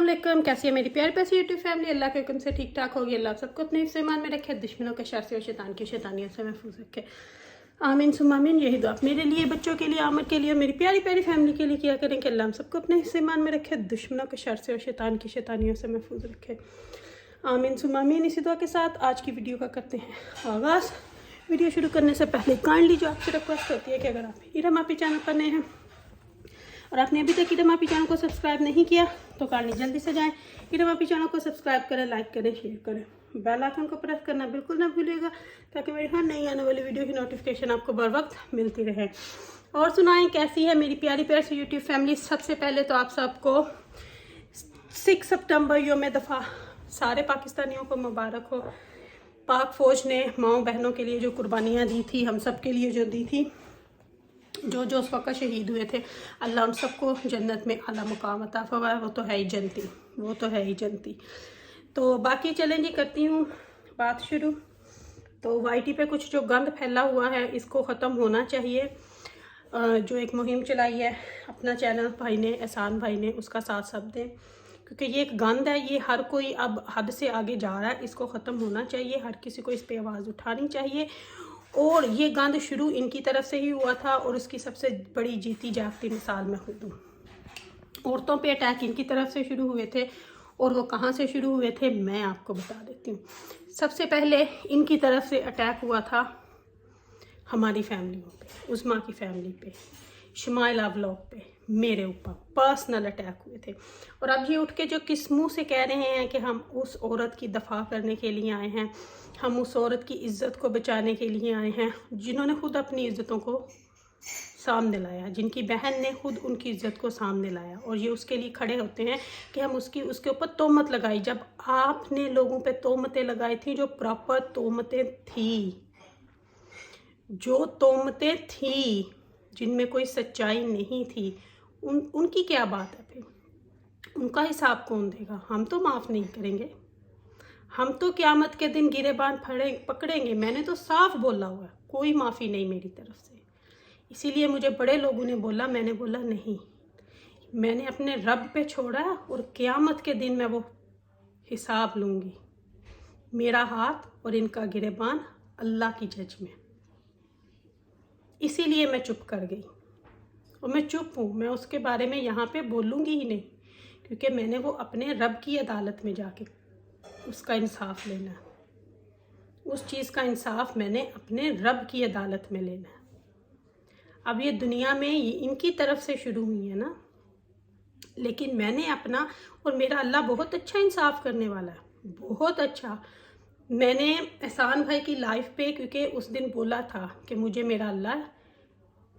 अस्सलाम वालेकुम। कैसी है मेरी प्यारी पैसी यूट्यूब फैमिली? अल्लाह के हुक्म से ठीक ठाक होगी। अल्लाह सबको अपने हिफ्ज़ ईमान में रखे, दुश्मनों के शर से और शैतान की शैतानियों से महफूज रखे। आमीन सुम्मा आमीन। यही दुआ मेरे लिए, बच्चों के लिए, आमर के लिए, मेरी प्यारी प्यारी फैमिली के लिए किया करें कि अल्लाह हम सबको अपने हिफ्ज़ ईमान में रखे, दुश्मनों के शर से और शैतान की शैतानियों से महफूज रखे। आमीन सुम्मा आमीन। इसी दुआ के साथ आज की वीडियो का करते हैं आगाज़। वीडियो शुरू करने से पहले काइंडली जो आपसे रिक्वेस्ट होती है कि अगर आप ईरम आपी चैनल पर नए हैं और आपने अभी तक ईरम आपी चैनल को सब्सक्राइब नहीं किया तो काइंडली जल्दी से जाएं, ईरम आपी चैनल को सब्सक्राइब करें, लाइक करें, शेयर करें, बेल आइकन को प्रेस करना बिल्कुल ना भूलिएगा ताकि मेरी हर नई आने वाली वीडियो की नोटिफिकेशन आपको बर वक्त मिलती रहे। और सुनाएं कैसी है मेरी प्यारी प्यारी सी यूट्यूब फैमिली। सबसे पहले तो आप सबको 6 सितंबर यौम दफ़ा सारे पाकिस्तानियों को मुबारक हो। पाक फ़ौज ने माओ बहनों के लिए जो कुर्बानियाँ दी थी, हम सब के लिए जो दी थी, जो जो उस वक्त शहीद हुए थे, अल्लाह उन सबको जन्नत में आला मुकाम अता फरमाए। वो तो है ही जन्नती, वो तो है ही जन्नती। तो बाकी चलें जी, करती हूँ बात शुरू। तो वाईटी पे कुछ जो गंद फैला हुआ है इसको ख़त्म होना चाहिए। जो एक मुहिम चलाई है अपना चैनल भाई ने, एहसान भाई ने, उसका साथ सब दें क्योंकि ये एक गंद है, ये हर कोई अब हद से आगे जा रहा है, इसको ख़त्म होना चाहिए। हर किसी को इस पे आवाज़ उठानी चाहिए। और ये गंद शुरू इनकी तरफ से ही हुआ था और उसकी सबसे बड़ी जीती जागती मिसाल मैं खुद हूँ। औरतों पे अटैक इनकी तरफ से शुरू हुए थे और वो कहाँ से शुरू हुए थे मैं आपको बता देती हूँ। सबसे पहले इनकी तरफ से अटैक हुआ था हमारी फैमिलियों पे, उस्मा की फैमिली पे, शमाइला व्लॉग पे, मेरे ऊपर पर्सनल अटैक हुए थे। और अब ये उठ के जो किस मुँह से कह रहे हैं कि हम उस औरत की दफ़ा करने के लिए आए हैं, हम उस औरत की इज़्ज़त को बचाने के लिए आए हैं जिन्होंने खुद अपनी इज़्ज़तों को सामने लाया, जिनकी बहन ने खुद उनकी इज़्ज़त को सामने लाया। और ये उसके लिए खड़े होते हैं कि हम उसके ऊपर तोहमत लगाई। जब आपने लोगों पे तोहमतें लगाई थी जो प्रॉपर तोहमतें थी, जो तोहमतें थी जिनमें कोई सच्चाई नहीं थी, उनकी क्या बात है फिर? उनका हिसाब कौन देगा? हम तो माफ़ नहीं करेंगे, हम तो क़यामत के दिन गिरेबान पकड़ेंगे। मैंने तो साफ बोला हुआ है, कोई माफ़ी नहीं मेरी तरफ से। इसीलिए मुझे बड़े लोगों ने बोला, मैंने बोला नहीं, मैंने अपने रब पे छोड़ा और क़यामत के दिन मैं वो हिसाब लूँगी। मेरा हाथ और इनका गिरेबान अल्लाह की जज में। इसीलिए मैं चुप कर गई और मैं चुप हूँ। मैं उसके बारे में यहाँ पे बोलूँगी ही नहीं क्योंकि मैंने वो अपने रब की अदालत में जाके उसका इंसाफ लेना है। उस चीज़ का इंसाफ मैंने अपने रब की अदालत में लेना है। अब ये दुनिया में इनकी तरफ से शुरू हुई है ना, लेकिन मैंने अपना, और मेरा अल्लाह बहुत अच्छा इंसाफ करने वाला है, बहुत अच्छा। मैंने एहसान भाई की लाइफ पे, क्योंकि उस दिन बोला था कि मुझे मेरा अल्लाह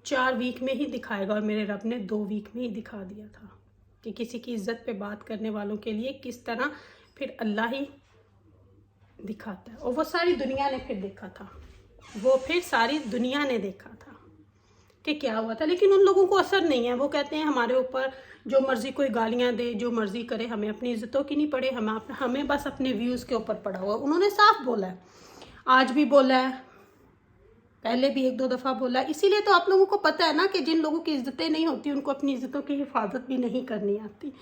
4 वीक में ही दिखाएगा, और मेरे रब ने 2 वीक में ही दिखा दिया था कि किसी की इज्जत पे बात करने वालों के लिए किस तरह फिर अल्लाह ही दिखाता है। और वो सारी दुनिया ने फिर देखा था, वो फिर सारी दुनिया ने देखा था कि क्या हुआ था। लेकिन उन लोगों को असर नहीं है। वो कहते हैं हमारे ऊपर जो मर्जी कोई गालियां दे, जो मर्जी करे, हमें अपनी इज्जतों की नहीं पड़े, हमें बस अपने व्यूज़ के ऊपर पड़ा हुआ। उन्होंने साफ बोला है, आज भी बोला है, पहले भी 1-2 दफ़ा बोला है। इसीलिए तो आप लोगों को पता है ना कि जिन लोगों की इज्जतें नहीं होती उनको अपनी इज्जतों की हिफाजत भी नहीं करनी आती।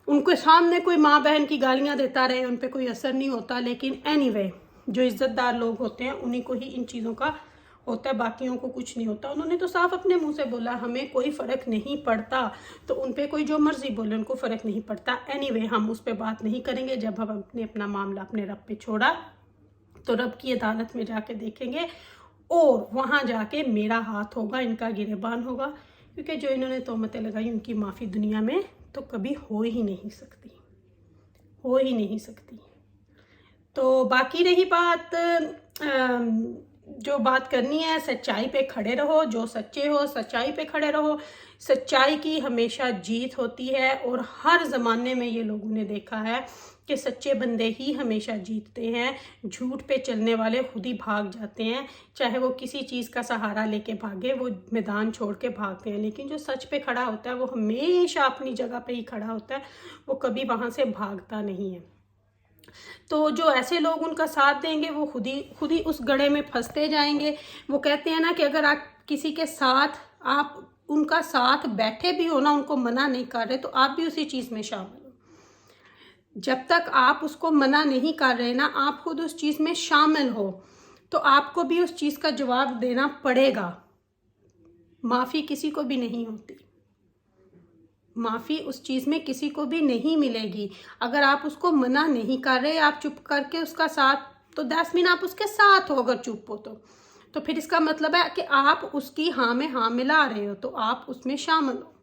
उनके सामने कोई माँ बहन की गालियाँ देता रहे, उन पर कोई असर नहीं होता। लेकिन एनीवे जो इज़्ज़तदार लोग होते हैं उन्हीं को ही इन चीज़ों का होता है, बाकियों को कुछ नहीं होता। उन्होंने तो साफ अपने मुंह से बोला हमें कोई फ़र्क नहीं पड़ता, तो उन पे कोई जो मर्जी बोले, उनको फ़र्क नहीं पड़ता। एनीवे हम उस पर बात नहीं करेंगे। जब हम अपना मामला अपने रब पे छोड़ा तो रब की अदालत में जाके देखेंगे और वहाँ जाके मेरा हाथ होगा, इनका गिरेबान होगा, क्योंकि जो इन्होंने तोहमतें लगाई उनकी माफ़ी दुनिया में तो कभी हो ही नहीं सकती, हो ही नहीं सकती। तो बाकी रही बात, जो बात करनी है, सच्चाई पे खड़े रहो, जो सच्चे हो सच्चाई पे खड़े रहो। सच्चाई की हमेशा जीत होती है और हर ज़माने में ये लोगों ने देखा है कि सच्चे बंदे ही हमेशा जीतते हैं। झूठ पे चलने वाले खुद ही भाग जाते हैं, चाहे वो किसी चीज़ का सहारा लेके भागे, वो मैदान छोड़ के भागते हैं। लेकिन जो सच पे खड़ा होता है वो हमेशा अपनी जगह पे ही खड़ा होता है, वो कभी वहाँ से भागता नहीं है। तो जो ऐसे लोग उनका साथ देंगे वो खुद ही उस गड्ढे में फंसते जाएंगे। वो कहते हैं ना कि अगर आप किसी के साथ, आप उनका साथ बैठे भी हो ना, उनको मना नहीं कर रहे, तो आप भी उसी चीज़ में शामिल हो। जब तक आप उसको मना नहीं कर रहे ना, आप खुद उस चीज़ में शामिल हो, तो आपको भी उस चीज़ का जवाब देना पड़ेगा। माफ़ी किसी को भी नहीं होती, माफ़ी उस चीज़ में किसी को भी नहीं मिलेगी। अगर आप उसको मना नहीं कर रहे, आप चुप करके उसका साथ, तो दैट्स मीन आप उसके साथ हो। अगर चुप हो तो फिर इसका मतलब है कि आप उसकी हाँ में हाँ मिला रहे हो, तो आप उसमें शामिल हो।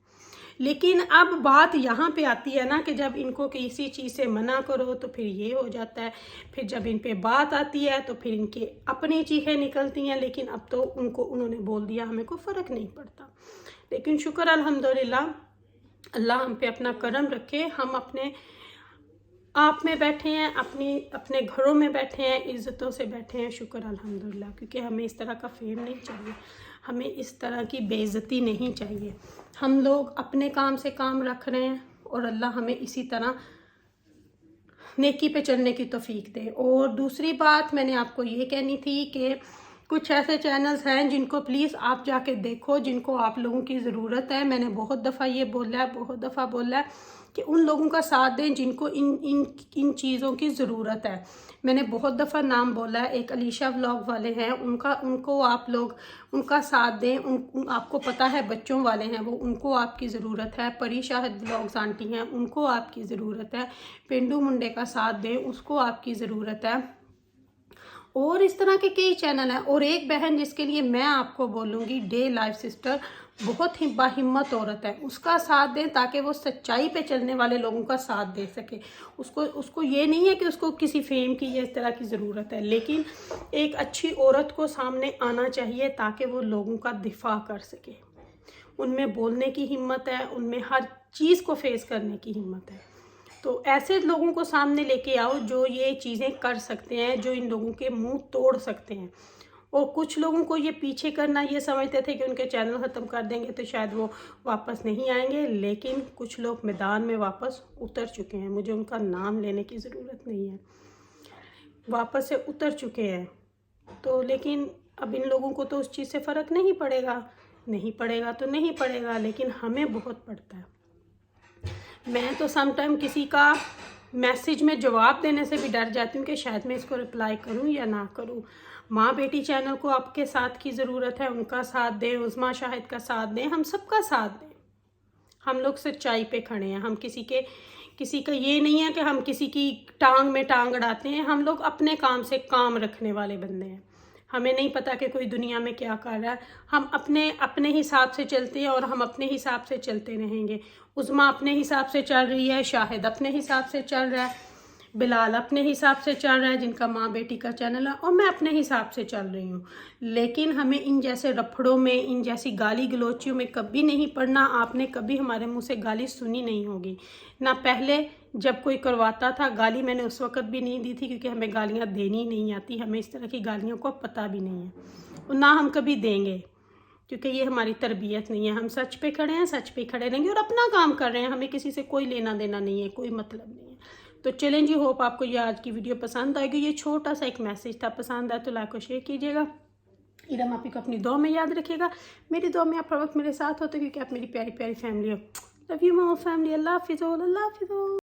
लेकिन अब बात यहाँ पे आती है ना कि जब इनको किसी चीज़ से मना करो तो फिर ये हो जाता है, फिर जब इन पे बात आती है तो फिर इनके अपनी चीखें निकलती हैं। लेकिन अब तो उन्होंने बोल दिया, हमें कोई फ़र्क नहीं पड़ता। लेकिन शुक्र अल्हम्दुलिल्लाह, अल्लाह हम पे अपना करम रखे, हम अपने आप में बैठे हैं, अपने घरों में बैठे हैं, इज़्ज़तों से बैठे हैं, शुक्र अल्हम्दुलिल्लाह। क्योंकि हमें इस तरह का फेम नहीं चाहिए, हमें इस तरह की बेइज्जती नहीं चाहिए। हम लोग अपने काम से काम रख रहे हैं और अल्लाह हमें इसी तरह नेकी पे चलने की तौफीक दे। और दूसरी बात मैंने आपको ये कहनी थी कि कुछ ऐसे चैनल्स हैं जिनको प्लीज़ आप जाके देखो, जिनको आप लोगों की ज़रूरत है। मैंने बहुत दफ़ा ये बोला है, बहुत दफ़ा बोला है कि उन लोगों का साथ दें जिनको इन चीज़ों की ज़रूरत है। मैंने बहुत दफ़ा नाम बोला है, एक अलीशा व्लॉग वाले हैं, उनको आप लोग उनका साथ दें। आपको पता है बच्चों वाले हैं वो, उनको आपकी ज़रूरत है। परी शाहिद व्लॉग्स आंटी हैं, उनको आपकी ज़रूरत है। पिंडू मुंडे का साथ दें, उसको आपकी ज़रूरत है। और इस तरह के कई चैनल हैं। और एक बहन जिसके लिए मैं आपको बोलूँगी, डे लाइफ सिस्टर, बहुत ही बाहिम्मत औरत है, उसका साथ दें ताकि वो सच्चाई पे चलने वाले लोगों का साथ दे सके। उसको ये नहीं है कि उसको किसी फेम की या इस तरह की ज़रूरत है, लेकिन एक अच्छी औरत को सामने आना चाहिए ताकि वो लोगों का दिफा कर सके। उनमें बोलने की हिम्मत है, उनमें हर चीज़ को फेस करने की हिम्मत है। तो ऐसे लोगों को सामने लेके आओ जो ये चीज़ें कर सकते हैं, जो इन लोगों के मुंह तोड़ सकते हैं। और कुछ लोगों को ये पीछे करना, ये समझते थे कि उनके चैनल ख़त्म कर देंगे तो शायद वो वापस नहीं आएंगे, लेकिन कुछ लोग मैदान में वापस उतर चुके हैं। मुझे उनका नाम लेने की ज़रूरत नहीं है, वापस से उतर चुके हैं। तो लेकिन अब इन लोगों को तो उस चीज़ से फ़र्क नहीं पड़ेगा, नहीं पड़ेगा तो नहीं पड़ेगा, लेकिन हमें बहुत पड़ता है। मैं तो समटाइम किसी का मैसेज में जवाब देने से भी डर जाती हूँ कि शायद मैं इसको रिप्लाई करूँ या ना करूँ। माँ बेटी चैनल को आपके साथ की ज़रूरत है, उनका साथ दें, उज़मा शाहिद का साथ दें, हम सबका साथ दें। हम लोग सच्चाई पे खड़े हैं, हम किसी का ये नहीं है कि हम किसी की टांग में टांग अड़ाते हैं। हम लोग अपने काम से काम रखने वाले बंदे हैं। हमें नहीं पता कि कोई दुनिया में क्या कर रहा है, हम अपने हिसाब से चलते हैं और हम अपने हिसाब से चलते रहेंगे। उज़मा अपने हिसाब से चल रही है, शाहिद अपने हिसाब से चल रहा है, बिलाल अपने हिसाब से चल रहा है जिनका माँ बेटी का चैनल है, और मैं अपने हिसाब से चल रही हूँ। लेकिन हमें इन जैसे रफड़ों में, इन जैसी गाली गलोचियों में कभी नहीं पड़ना। आपने कभी हमारे मुंह से गाली सुनी नहीं होगी ना। पहले जब कोई करवाता था गाली, मैंने उस वक़्त भी नहीं दी थी क्योंकि हमें गालियाँ देनी नहीं आती, हमें इस तरह की गालियों को पता भी नहीं है और ना हम कभी देंगे, क्योंकि ये हमारी तरबियत नहीं है। हम सच पे खड़े हैं, सच पे खड़े रहेंगे और अपना काम कर रहे हैं। हमें किसी से कोई लेना देना नहीं है, कोई मतलब नहीं है। तो चलें जी, होप आपको ये आज की वीडियो पसंद आएगी। ये छोटा सा एक मैसेज था, पसंद आए तो लाइक और शेयर कीजिएगा। इरम आपी को अपनी दुआ में याद रखिएगा। मेरी दुआ में आप हर वक्त मेरे साथ होते क्योंकि आप मेरी प्यारी प्यारी फैमिली हो। Love you my family. अल्लाह हाफिज़।